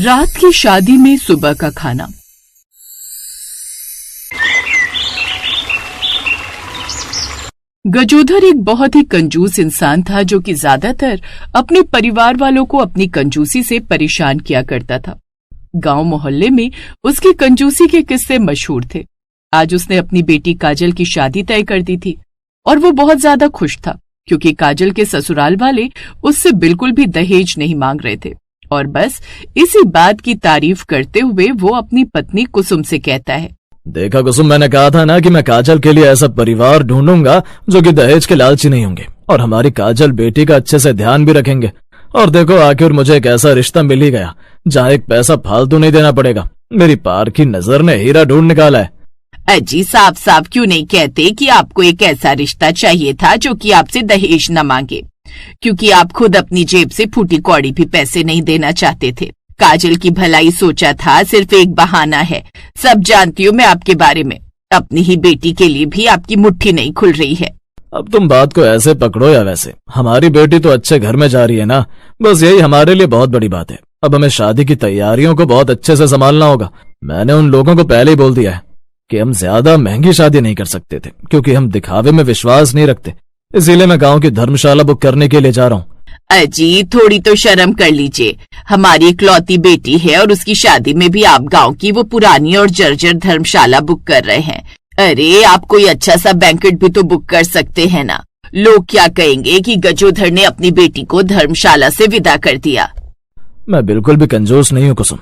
रात की शादी में सुबह का खाना। गजोधर एक बहुत ही कंजूस इंसान था जो कि ज्यादातर अपने परिवार वालों को अपनी कंजूसी से परेशान किया करता था। गांव मोहल्ले में उसकी कंजूसी के किस्से मशहूर थे। आज उसने अपनी बेटी काजल की शादी तय कर दी थी और वो बहुत ज्यादा खुश था क्योंकि काजल के ससुराल वाले उससे बिल्कुल भी दहेज नहीं मांग रहे थे। और बस इसी बात की तारीफ करते हुए वो अपनी पत्नी कुसुम से कहता है, देखा कुसुम, मैंने कहा था ना कि मैं काजल के लिए ऐसा परिवार ढूंढूंगा जो कि दहेज के लालची नहीं होंगे और हमारी काजल बेटी का अच्छे से ध्यान भी रखेंगे। और देखो, आखिर मुझे एक ऐसा रिश्ता मिल ही गया जहाँ एक पैसा फालतू नहीं देना पड़ेगा। मेरी पार की नजर ने हीरा ढूंढ निकाला है। अजी साफ साफ क्यों नहीं कहते कि आपको एक ऐसा रिश्ता चाहिए था जो कि आपसे दहेज न मांगे, क्योंकि आप खुद अपनी जेब से फूटी कौड़ी भी पैसे नहीं देना चाहते थे। काजल की भलाई सोचा था, सिर्फ एक बहाना है। सब जानती हूँ मैं आपके बारे में। अपनी ही बेटी के लिए भी आपकी मुट्ठी नहीं खुल रही है। अब तुम बात को ऐसे पकड़ो या वैसे, हमारी बेटी तो अच्छे घर में जा रही है ना, बस यही हमारे लिए बहुत बड़ी बात है। अब हमें शादी की तैयारियों को बहुत अच्छे से संभालना होगा। मैंने उन लोगों को पहले ही बोल दिया है कि हम ज्यादा महंगी शादी नहीं कर सकते थे क्योंकि हम दिखावे में विश्वास नहीं रखते। इसीलिए मैं गांव की धर्मशाला बुक करने के लिए जा रहा हूँ। अजी थोड़ी तो शर्म कर लीजिए, हमारी इकलौती बेटी है और उसकी शादी में भी आप गांव की वो पुरानी और जर्जर धर्मशाला बुक कर रहे हैं। अरे आप कोई अच्छा सा बैंकेट भी तो बुक कर सकते हैं ना। लोग क्या कहेंगे कि गजोधर ने अपनी बेटी को धर्मशाला से विदा कर दिया। मैं बिल्कुल भी कंजूस नहीं हूँ कुसुम,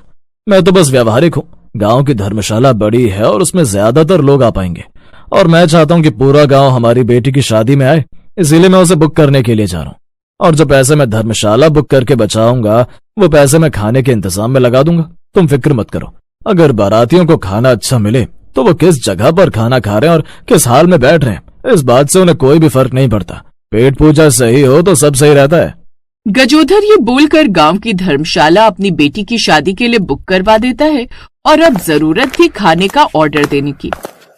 मैं तो बस व्यावहारिक हूँ। गांव की धर्मशाला बड़ी है और उसमें ज्यादातर लोग आ पाएंगे और मैं चाहता हूँ कि पूरा गांव हमारी बेटी की शादी में आए, इसीलिए मैं उसे बुक करने के लिए जा रहा हूँ। और जो पैसे मैं धर्मशाला बुक करके बचाऊंगा वो पैसे मैं खाने के इंतजाम में लगा दूंगा। तुम फिक्र मत करो। अगर बारातियों को खाना अच्छा मिले तो वो किस जगह पर खाना खा रहे हैं और किस हाल में बैठ रहे हैं, इस बात से उन्हें कोई भी फर्क नहीं पड़ता। पेट पूजा सही हो तो सब सही रहता है। गजोधर ये बोलकर गांव की धर्मशाला अपनी बेटी की शादी के लिए बुक करवा देता है और अब जरूरत थी खाने का ऑर्डर देने की।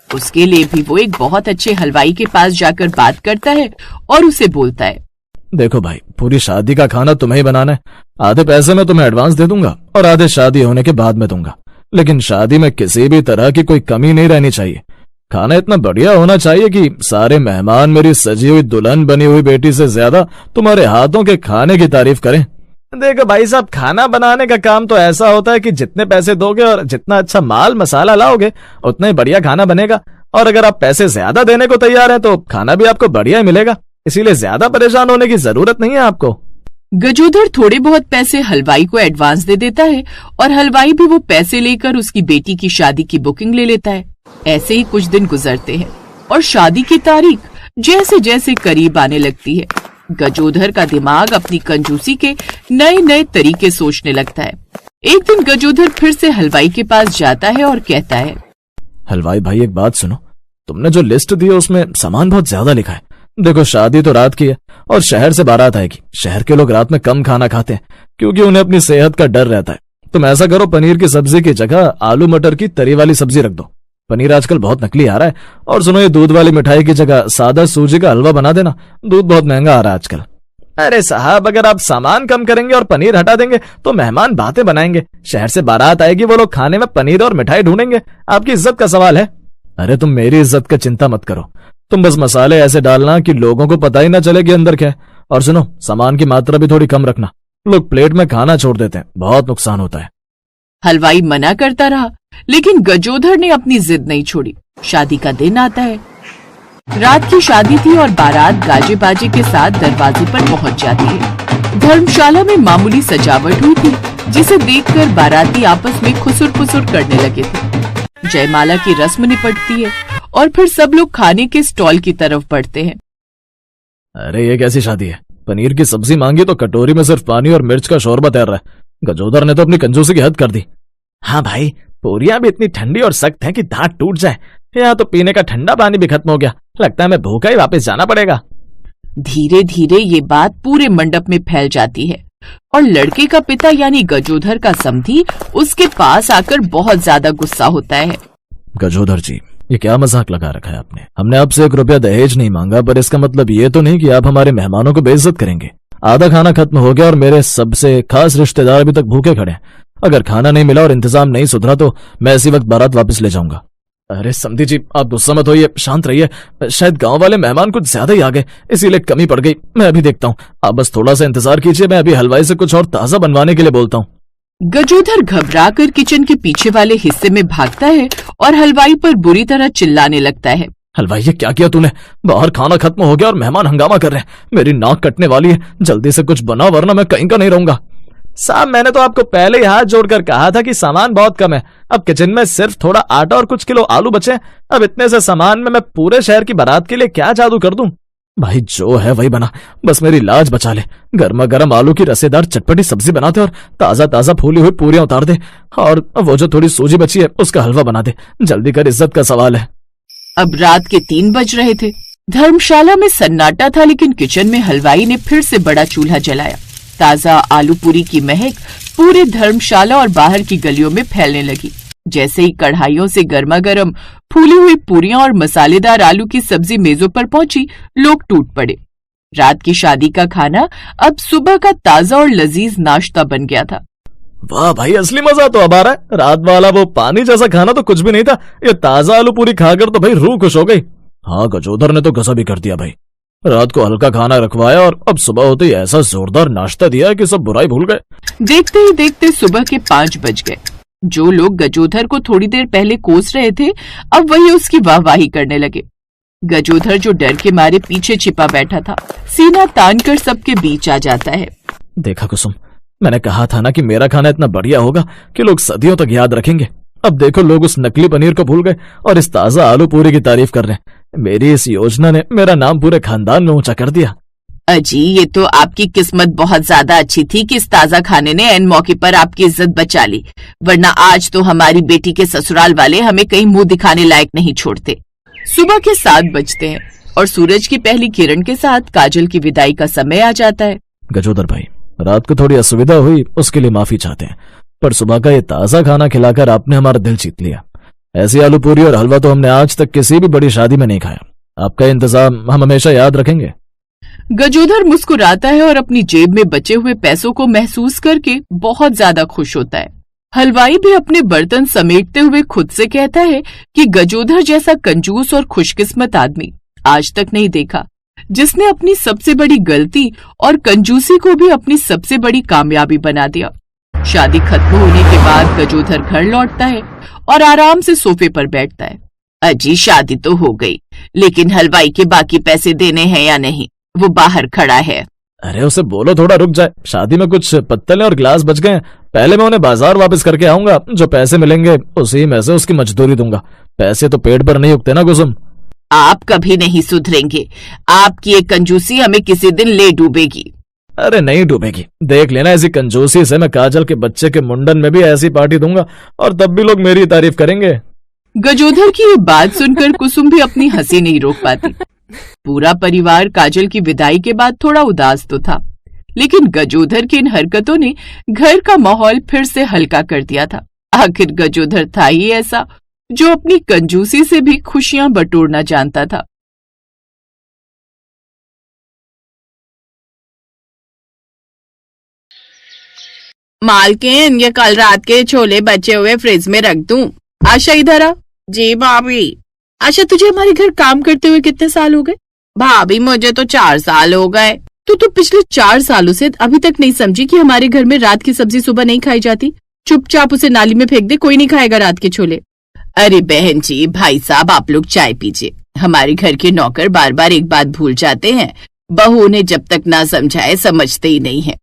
उसके लिए भी वो एक बहुत अच्छे हलवाई के पास जाकर बात करता है और उसे बोलता है, देखो भाई, पूरी शादी का खाना तुम्हें ही बनाना है। आधे पैसे मैं तुम्हें एडवांस दे दूंगा और आधे शादी होने के बाद में दूंगा, लेकिन शादी में किसी भी तरह की कोई कमी नहीं रहनी चाहिए। खाना इतना बढ़िया होना चाहिए कि सारे मेहमान मेरी सजी हुई दुल्हन बनी हुई बेटी से ज्यादा तुम्हारे हाथों के खाने की तारीफ करें। देखो भाई साहब, खाना बनाने का काम तो ऐसा होता है कि जितने पैसे दोगे और जितना अच्छा माल मसाला लाओगे उतना ही बढ़िया खाना बनेगा। और अगर आप पैसे ज्यादा देने को तैयार हैं तो खाना भी आपको बढ़िया ही मिलेगा, इसीलिए ज्यादा परेशान होने की जरूरत नहीं है आपको। गजोधर थोड़े बहुत पैसे हलवाई को एडवांस दे देता है और हलवाई भी वो पैसे लेकर उसकी बेटी की शादी की बुकिंग ले लेता है। ऐसे ही कुछ दिन गुजरते हैं और शादी की तारीख जैसे जैसे करीब आने लगती है, गजोधर का दिमाग अपनी कंजूसी के नए नए तरीके सोचने लगता है। एक दिन गजोधर फिर से हलवाई के पास जाता है और कहता है, हलवाई भाई एक बात सुनो, तुमने जो लिस्ट दी है उसमें सामान बहुत ज्यादा लिखा है। देखो, शादी तो रात की है और शहर से बारात आएगी। शहर के लोग रात में कम खाना खाते हैं क्योंकि उन्हें अपनी सेहत का डर रहता है। तुम ऐसा करो, पनीर की सब्जी की जगह आलू मटर की तरी वाली सब्जी रख दो। पनीर आजकल बहुत नकली आ रहा है। और सुनो, ये दूध वाली मिठाई की जगह सादा सूजी का हलवा बना देना, दूध बहुत महंगा आ रहा है आजकल। अरे साहब, अगर आप सामान कम करेंगे और पनीर हटा देंगे तो मेहमान बातें बनाएंगे। शहर से बारात आएगी, वो लोग खाने में पनीर और मिठाई ढूंढेंगे। आपकी इज्जत का सवाल है। अरे तुम मेरी इज्जत का चिंता मत करो, तुम बस मसाले ऐसे डालना कि लोगों को पता ही ना चले कि अंदर क्या है। और सुनो, सामान की मात्रा भी थोड़ी कम रखना, लोग प्लेट में खाना छोड़ देते हैं, बहुत नुकसान होता है। हलवाई मना करता रहा लेकिन गजोधर ने अपनी जिद नहीं छोड़ी। शादी का दिन आता है। रात की शादी थी और बारात गाजे बाजे के साथ दरवाजे पर पहुंच जाती है। धर्मशाला में मामूली सजावट हुई थी जिसे देखकर बाराती आपस में खुसुर फुसुर करने लगे थे। जयमाला की रस्म निपटती है और फिर सब लोग खाने के स्टॉल की तरफ बढ़ते हैं। अरे ये कैसी शादी है? पनीर की सब्जी मांगी तो कटोरी में सिर्फ पानी और मिर्च का शोरबा तैर रहा है। गजोधर ने तो अपनी कंजूसी की हद कर दी। हाँ भाई, पूरियां भी इतनी ठंडी और सख्त हैं कि दांत टूट जाए। यहाँ तो पीने का ठंडा पानी भी खत्म हो गया, लगता है मैं भूखा ही वापस जाना पड़ेगा। धीरे धीरे ये बात पूरे मंडप में फैल जाती है और लड़के का पिता यानी गजोधर का समधी उसके पास आकर बहुत ज्यादा गुस्सा होता है। गजोधर जी, ये क्या मजाक लगा रखा है आपने? हमने आपसे 1 रुपया दहेज नहीं मांगा, पर इसका मतलब ये तो नहीं कि आप हमारे मेहमानों को बेइज्जत करेंगे। आधा खाना खत्म हो गया और मेरे सबसे खास रिश्तेदार अभी तक भूखे खड़े हैं। अगर खाना नहीं मिला और इंतजाम नहीं सुधरा तो मैं इसी वक्त बारात वापस ले जाऊंगा। अरे समधी जी, आप गुस्सा मत होइए, शांत रहिए। शायद गांव वाले मेहमान कुछ ज्यादा ही आ गए, इसीलिए कमी पड़ गई। मैं अभी देखता हूँ, आप बस थोड़ा सा इंतजार कीजिए, मैं अभी हलवाई से कुछ और ताजा बनवाने के लिए बोलता हूँ। गजोधर घबराकर किचन के पीछे वाले हिस्से में भागता है और हलवाई पर बुरी तरह चिल्लाने लगता है। हलवाई, ये क्या किया तूने? बाहर खाना खत्म हो गया और मेहमान हंगामा कर रहे हैं। मेरी नाक कटने वाली है, जल्दी से कुछ बना वरना मैं कहीं का नहीं रहूंगा। साहब, मैंने तो आपको पहले ही हाथ जोड़कर कहा था कि सामान बहुत कम है। अब किचन में सिर्फ थोड़ा आटा और कुछ किलो आलू बचे। अब इतने से सामान में मैं पूरे शहर की बारात के लिए क्या जादू कर दूं? भाई, जो है वही बना, बस मेरी लाज बचा ले। गर्मा गर्म आलू की रसेदार चटपटी सब्जी बनाते और ताजा ताजा फूली हुई पूरियां उतार दे, और वो जो थोड़ी सूजी बची है उसका हलवा बना दे। जल्दी कर, इज्जत का सवाल है। अब रात के 3 बज रहे थे। धर्मशाला में सन्नाटा था, लेकिन किचन में हलवाई ने फिर से बड़ा चूल्हा जलाया। ताजा आलू पूरी की महक पूरे धर्मशाला और बाहर की गलियों में फैलने लगी। जैसे ही कढ़ाइयों से गर्मा गर्म फूली हुई पूरियां और मसालेदार आलू की सब्जी मेजों पर पहुंची, लोग टूट पड़े। रात की शादी का खाना अब सुबह का ताजा और लजीज नाश्ता बन गया था। वाह भाई, असली मजा तो अब आ रहा है। रात वाला वो पानी जैसा खाना तो कुछ भी नहीं था, ये ताजा आलू पूरी खाकर तो भाई रूह खुश हो गई। हाँ, गजोधर ने तो गजब ही कर दिया भाई। रात को हल्का खाना रखवाया और अब सुबह होते ही ऐसा जोरदार नाश्ता दिया कि सब बुराई भूल गए। देखते ही देखते सुबह के 5 बज गए। जो लोग गजोधर को थोड़ी देर पहले कोस रहे थे, अब वही उसकी वाहवाही करने लगे। गजोधर, जो डर के मारे पीछे छिपा बैठा था, सीना तानकर सबके बीच आ जाता है। देखा कुसुम, मैंने कहा था ना कि मेरा खाना इतना बढ़िया होगा कि लोग सदियों तक याद रखेंगे। अब देखो, लोग उस नकली पनीर को भूल गए और इस ताजा आलू पूरी की तारीफ कर रहे हैं। मेरी इस योजना ने मेरा नाम पूरे खानदान में ऊंचा कर दिया। अजी, ये तो आपकी किस्मत बहुत ज्यादा अच्छी थी कि इस ताजा खाने ने ऐन मौके पर आपकी इज्जत बचा ली, वरना आज तो हमारी बेटी के ससुराल वाले हमें कहीं मुंह दिखाने लायक नहीं छोड़ते। सुबह के 7 बजते हैं और सूरज की पहली किरण के साथ काजल की विदाई का समय आ जाता है। गजोदर भाई, रात को थोड़ी असुविधा हुई, उसके लिए माफी चाहते हैं, पर सुबह का ये ताजा खाना खिलाकर आपने हमारा दिल जीत लिया। ऐसी आलू पूरी और हलवा तो हमने आज तक किसी भी बड़ी शादी में नहीं खाया। आपका इंतजाम हम हमेशा याद रखेंगे। गजोधर मुस्कुराता है और अपनी जेब में बचे हुए पैसों को महसूस करके बहुत ज्यादा खुश होता है। हलवाई भी अपने बर्तन समेटते हुए खुद से कहता है कि गजोधर जैसा कंजूस और खुशकिस्मत आदमी आज तक नहीं देखा, जिसने अपनी सबसे बड़ी गलती और कंजूसी को भी अपनी सबसे बड़ी कामयाबी बना दिया। शादी खत्म होने के बाद गजोधर घर लौटता है और आराम से सोफे पर बैठता है। अजी, शादी तो हो गई, लेकिन हलवाई के बाकी पैसे देने हैं या नहीं? वो बाहर खड़ा है। अरे उसे बोलो थोड़ा रुक जाए, शादी में कुछ पत्तलें और गिलास बच गए हैं, पहले मैं उन्हें बाजार वापस करके आऊंगा। जो पैसे मिलेंगे उसी में से उसकी मजदूरी दूंगा। पैसे तो पेट पर नहीं उगते ना कुसुम। आप कभी नहीं सुधरेंगे। आपकी ये कंजूसी हमें किसी दिन ले डूबेगी। अरे नहीं डूबेगी, देख लेना, ऐसी कंजूसी से मैं काजल के बच्चे के मुंडन में भी ऐसी पार्टी दूंगा और तब भी लोग मेरी तारीफ करेंगे। गजोधर की ये बात सुनकर कुसुम भी अपनी हंसी नहीं रोक पाती। पूरा परिवार काजल की विदाई के बाद थोड़ा उदास तो था, लेकिन गजोधर की इन हरकतों ने घर का माहौल फिर से हल्का कर दिया था। आखिर गजोधर था ही ऐसा जो अपनी कंजूसी से भी खुशियां बटोरना जानता था। मालकिन, ये कल रात के छोले बचे हुए फ्रिज में रख दूं। आशा, इधर आ। जी भाभी। आशा, तुझे हमारे घर काम करते हुए कितने साल हो गए? भाभी, मुझे तो 4 साल हो गए। तो पिछले 4 सालों से अभी तक नहीं समझी कि हमारे घर में रात की सब्जी सुबह नहीं खाई जाती? चुपचाप उसे नाली में फेंक दे, कोई नहीं खाएगा रात के छोले। अरे बहन जी, भाई साहब, आप लोग चाय पीजिए। हमारे घर के नौकर बार बार एक बात भूल जाते हैं, बहू उन्हें जब तक ना समझाए समझते ही नहीं है।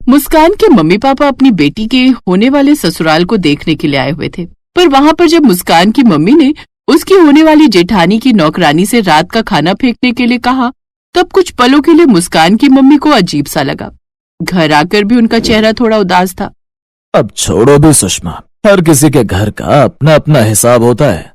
मुस्कान के मम्मी पापा अपनी बेटी के होने वाले ससुराल को देखने के लिए आए हुए थे, पर वहां पर जब मुस्कान की मम्मी ने उसकी होने वाली जेठानी की नौकरानी से रात का खाना फेंकने के लिए कहा, तब कुछ पलों के लिए मुस्कान की मम्मी को अजीब सा लगा। घर आकर भी उनका चेहरा थोड़ा उदास था। अब छोड़ो भी सुषमा, हर किसी के घर का अपना अपना हिसाब होता है।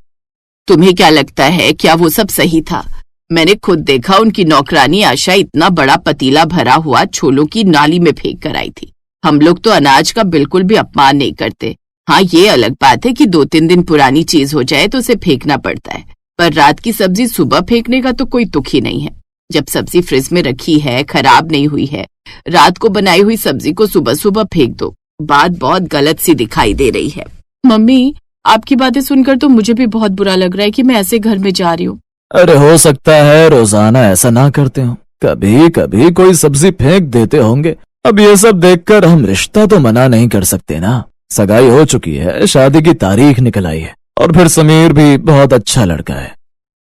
तुम्हें क्या लगता है, क्या वो सब सही था? मैंने खुद देखा, उनकी नौकरानी आशा इतना बड़ा पतीला भरा हुआ छोलों की नाली में फेंक कर आई थी। हम लोग तो अनाज का बिल्कुल भी अपमान नहीं करते। हाँ, ये अलग बात है कि 2-3 दिन पुरानी चीज हो जाए तो उसे फेंकना पड़ता है, पर रात की सब्जी सुबह फेंकने का तो कोई तुक ही नहीं है। जब सब्जी फ्रिज में रखी है, खराब नहीं हुई है, रात को बनाई हुई सब्जी को सुबह सुबह फेंक दो, बात बहुत गलत सी दिखाई दे रही है। मम्मी, आपकी बातें सुनकर तो मुझे भी बहुत बुरा लग रहा है कि मैं ऐसे घर में जा रही हूँ। अरे हो सकता है रोजाना ऐसा ना करते हो, कभी कभी कोई सब्जी फेंक देते होंगे। अब ये सब देखकर हम रिश्ता तो मना नहीं कर सकते ना। सगाई हो चुकी है, शादी की तारीख निकल आई है, और फिर समीर भी बहुत अच्छा लड़का है।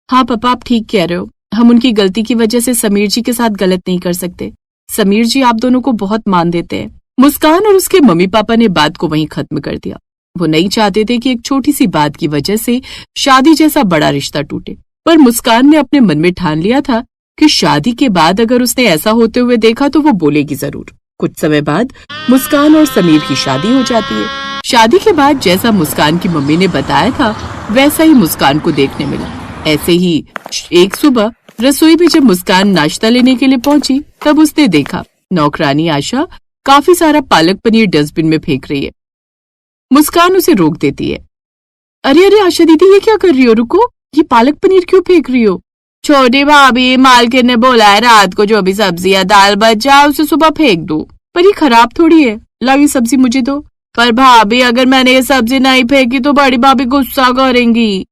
हाँ पापा, आप ठीक कह रहे हो। हम उनकी गलती की वजह से समीर जी के साथ गलत नहीं कर सकते। समीर जी आप दोनों को बहुत मान देते हैं। मुस्कान और उसके मम्मी पापा ने बात को वहीं खत्म कर दिया। वो नहीं चाहते थे कि एक छोटी सी बात की वजह से शादी जैसा बड़ा रिश्ता टूटे, पर मुस्कान ने अपने मन में ठान लिया था कि शादी के बाद अगर उसने ऐसा होते हुए देखा तो वो बोलेगी जरूर। कुछ समय बाद मुस्कान और समीर की शादी हो जाती है। शादी के बाद जैसा मुस्कान की मम्मी ने बताया था वैसा ही मुस्कान को देखने मिला। ऐसे ही एक सुबह रसोई में जब मुस्कान नाश्ता लेने के लिए पहुंची तब उसने देखा नौकरानी आशा काफी सारा पालक पनीर डस्टबिन में फेंक रही है। मुस्कान उसे रोक देती है। अरे अरे आशा दीदी, ये क्या कर रही हो? रुको, ये पालक पनीर क्यों फेंक रही हो? छोटी भाभी, मालकिन ने बोला है रात को जो भी सब्जी या दाल बच जाए उसे सुबह फेंक दो। पर ये खराब थोड़ी है, लाओ ये सब्जी मुझे दो। पर भाभी, अगर मैंने ये सब्जी नहीं फेंकी तो बड़ी भाभी गुस्सा करेंगी।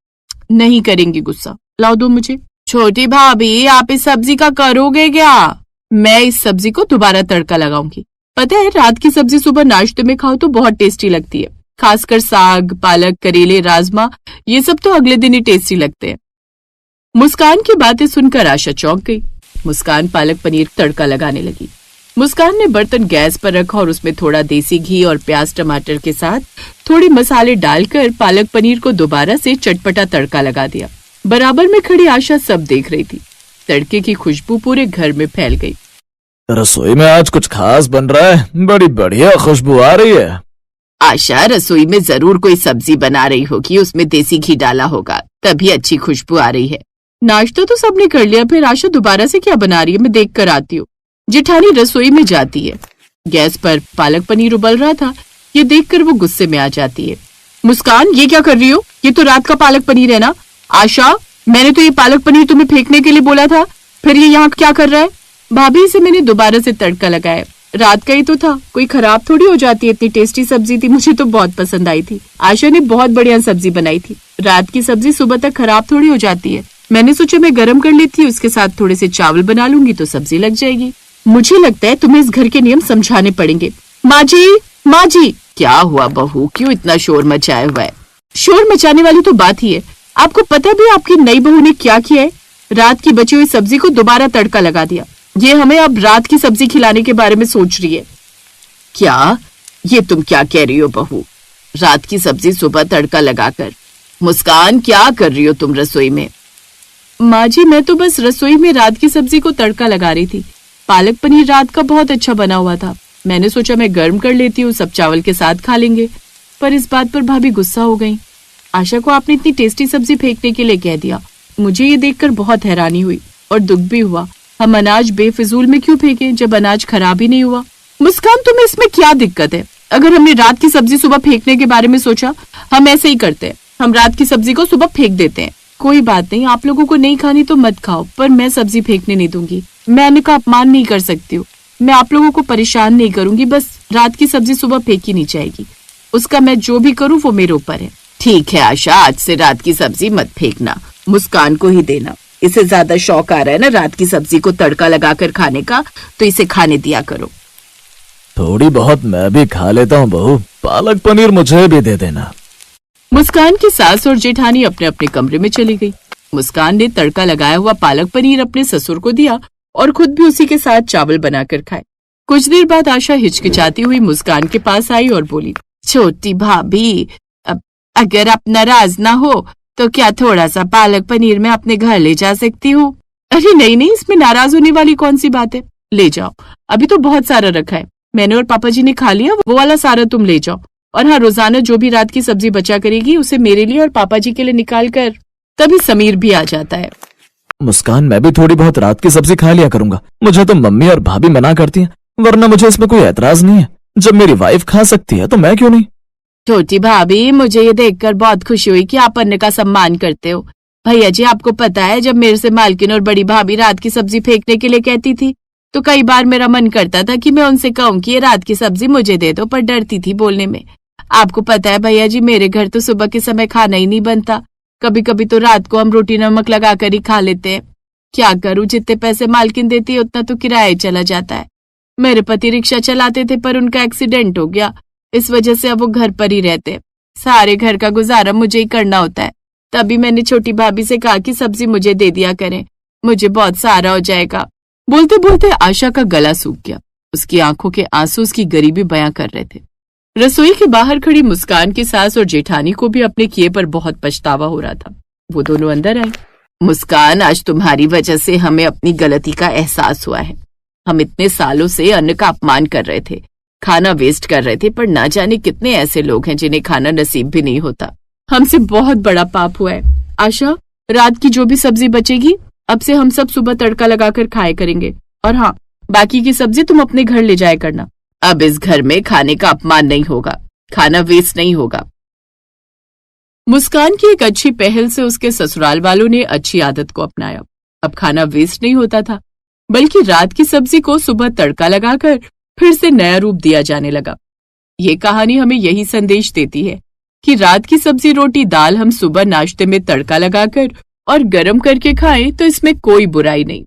नहीं करेंगी गुस्सा, लाओ दो मुझे। छोटी भाभी, आप इस सब्जी का करोगे क्या? मैं इस सब्जी को दोबारा तड़का लगाऊंगी। पता है, रात की सब्जी सुबह नाश्ते में खाओ तो बहुत टेस्टी लगती है, खासकर साग, पालक, करेले, राजमा, ये सब तो अगले दिन ही टेस्टी लगते हैं। मुस्कान की बातें सुनकर आशा चौंक गई। मुस्कान पालक पनीर तड़का लगाने लगी। मुस्कान ने बर्तन गैस पर रखा और उसमें थोड़ा देसी घी और प्याज टमाटर के साथ थोड़े मसाले डालकर पालक पनीर को दोबारा से चटपटा तड़का लगा दिया। बराबर में खड़ी आशा सब देख रही थी। तड़के की खुशबू पूरे घर में फैल गई। रसोई में आज कुछ खास बन रहा है, बड़ी बढ़िया खुशबू आ रही है। आशा रसोई में जरूर कोई सब्जी बना रही होगी, उसमें देसी घी डाला होगा, तभी अच्छी खुशबू आ रही है। नाश्ता तो सबने कर लिया, फिर आशा दोबारा से क्या बना रही है, मैं देख कर आती हूँ। जेठानी रसोई में जाती है। गैस पर पालक पनीर उबल रहा था, ये देखकर वो गुस्से में आ जाती है। मुस्कान, ये क्या कर रही हो? ये तो रात का पालक पनीर है ना? आशा, मैंने तो ये पालक पनीर तुम्हें फेंकने के लिए बोला था, फिर ये यहाँ क्या कर रहा है? भाभी, इसे मैंने दोबारा से तड़का लगाया, रात का ही तो था, कोई खराब थोड़ी हो जाती है। इतनी टेस्टी सब्जी थी, मुझे तो बहुत पसंद आई थी। आशा ने बहुत बढ़िया सब्जी बनाई थी। रात की सब्जी सुबह तक खराब थोड़ी हो जाती है। मैंने सोचा मैं गरम कर लेती हूँ, उसके साथ थोड़े से चावल बना लूंगी तो सब्जी लग जाएगी। मुझे लगता है तुम्हें इस घर के नियम समझाने पड़ेंगे। माँ जी, माँ जी। क्या हुआ बहू, क्यों इतना शोर मचाया हुआ है? शोर मचाने वाली तो बात ही है। आपको पता भी आपकी नई बहू ने क्या किया है? रात की बची हुई सब्जी को दोबारा तड़का लगा दिया। ये हमें अब रात की सब्जी खिलाने के बारे में सोच रही है। क्या? ये तुम क्या कह रही हो बहू? रात की सब्जी सुबह तड़का लगाकर? मुस्कान, क्या कर रही हो तुम रसोई में? माँ जी, मैं तो बस रसोई में रात की सब्जी को तड़का लगा रही थी। पालक पनीर रात का बहुत अच्छा बना हुआ था, मैंने सोचा मैं गर्म कर लेती हूँ, सब चावल के साथ खा लेंगे। पर इस बात पर भाभी गुस्सा हो गई। आशा को आपने इतनी टेस्टी सब्जी फेंकने के लिए कह दिया। मुझे ये देखकर बहुत हैरानी हुई और दुख भी हुआ। हम अनाज बेफिजूल में क्यों फेंके जब अनाज खराब ही नहीं हुआ? मुस्कान, तुम्हें इसमें क्या दिक्कत है? अगर हमने रात की सब्जी सुबह फेंकने के बारे में सोचा, हम ऐसे ही करते हैं, हम रात की सब्जी को सुबह फेंक देते हैं। कोई बात नहीं, आप लोगों को नहीं खानी तो मत खाओ, पर मैं सब्जी फेंकने नहीं दूंगी। मैं अन्न का अपमान नहीं कर सकती हूँ, मैं आप लोगों को परेशान नहीं करूंगी, बस रात की सब्जी सुबह फेंकी नहीं जाएगी। उसका मैं जो भी करूँ वो मेरे ऊपर है। ठीक है आशा, आज से रात की सब्जी मत फेंकना, मुस्कान को ही देना। इसे ज्यादा शौक आ रहा है ना रात की सब्जी को तड़का लगाकर खाने का, तो इसे खाने दिया करो। थोड़ी बहुत मैं भी खा लेता हूँ बहू, पालक पनीर मुझे भी दे देना। मुस्कान की सास और जेठानी अपने अपने कमरे में चली गई। मुस्कान ने तड़का लगाया हुआ पालक पनीर अपने ससुर को दिया और खुद भी उसी के साथ चावल बनाकर खाए। कुछ देर बाद आशा हिचकिचाती हुई मुस्कान के पास आई और बोली, छोटी भाभी, अगर आप नाराज ना हो तो क्या थोड़ा सा पालक पनीर मैं अपने घर ले जा सकती हूँ? अरे नहीं नहीं, इसमें नाराज होने वाली कौन सी बात है, ले जाओ, अभी तो बहुत सारा रखा है, मैंने और पापा जी ने खा लिया, वो वाला सारा तुम ले जाओ। और हाँ, रोजाना जो भी रात की सब्जी बचा करेगी उसे मेरे लिए और पापा जी के लिए निकाल कर। तभी समीर भी आ जाता है। मुस्कान, मैं भी थोड़ी बहुत रात की सब्जी खा लिया करूंगा, मुझे तो मम्मी और भाभी मना करती हैं, वरना मुझे इसमें कोई एतराज नहीं है। जब मेरी वाइफ खा सकती है तो मैं क्यों नहीं? छोटी भाभी, मुझे ये देखकर बहुत खुशी हुई कि आप अन्न का सम्मान करते हो। भैया जी, आपको पता है जब मेरे से मालकिन और बड़ी भाभी रात की सब्जी फेंकने के लिए कहती थी तो कई बार मेरा मन करता था कि मैं उनसे कहूं कि ये रात की सब्जी मुझे दे दो, पर डरती थी बोलने में। आपको पता है भैया जी, मेरे घर तो सुबह के समय खाना ही नहीं बनता। कभी कभी तो रात को हम रोटी नमक लगाकर ही खा लेते हैं। क्या करूं, जितने पैसे मालकिन देती है उतना तो किराया चला जाता है। मेरे पति रिक्शा चलाते थे, पर उनका एक्सीडेंट हो गया, इस वजह से अब वो घर पर ही रहते। सारे घर का गुजारा मुझे ही करना होता है। तभी मैंने छोटी भाभी से कहा कि सब्जी मुझे दे दिया करें, मुझे बहुत सहारा हो जाएगा। बोलते बोलते आशा का गला सूख गया। उसकी आंखों के आंसू उसकी गरीबी बयां कर रहे थे। रसोई के बाहर खड़ी मुस्कान की सास और जेठानी को भी अपने किए पर बहुत पछतावा हो रहा था। वो दोनों अंदर आई। मुस्कान, आज तुम्हारी वजह से हमें अपनी गलती का एहसास हुआ है। हम इतने सालों से अन्न का अपमान कर रहे थे, खाना वेस्ट कर रहे थे, पर ना जाने कितने ऐसे लोग हैं जिन्हें खाना नसीब भी नहीं होता। हमसे बहुत बड़ा पाप हुआ है। आशा, रात की जो भी सब्जी बचेगी अब से हम सब सुबह तड़का लगाकर खाए करेंगे, और हाँ, बाकी की सब्जी तुम अपने घर ले जाया करना। अब इस घर में खाने का अपमान नहीं होगा, खाना वेस्ट नहीं होगा। मुस्कान की एक अच्छी पहल से उसके ससुराल वालों ने अच्छी आदत को अपनाया। अब खाना वेस्ट नहीं होता था, बल्कि रात की सब्जी को सुबह तड़का लगाकर फिर से नया रूप दिया जाने लगा। ये कहानी हमें यही संदेश देती है कि रात की सब्जी, रोटी, दाल हम सुबह नाश्ते में तड़का लगाकर और गरम करके खाएं तो इसमें कोई बुराई नहीं।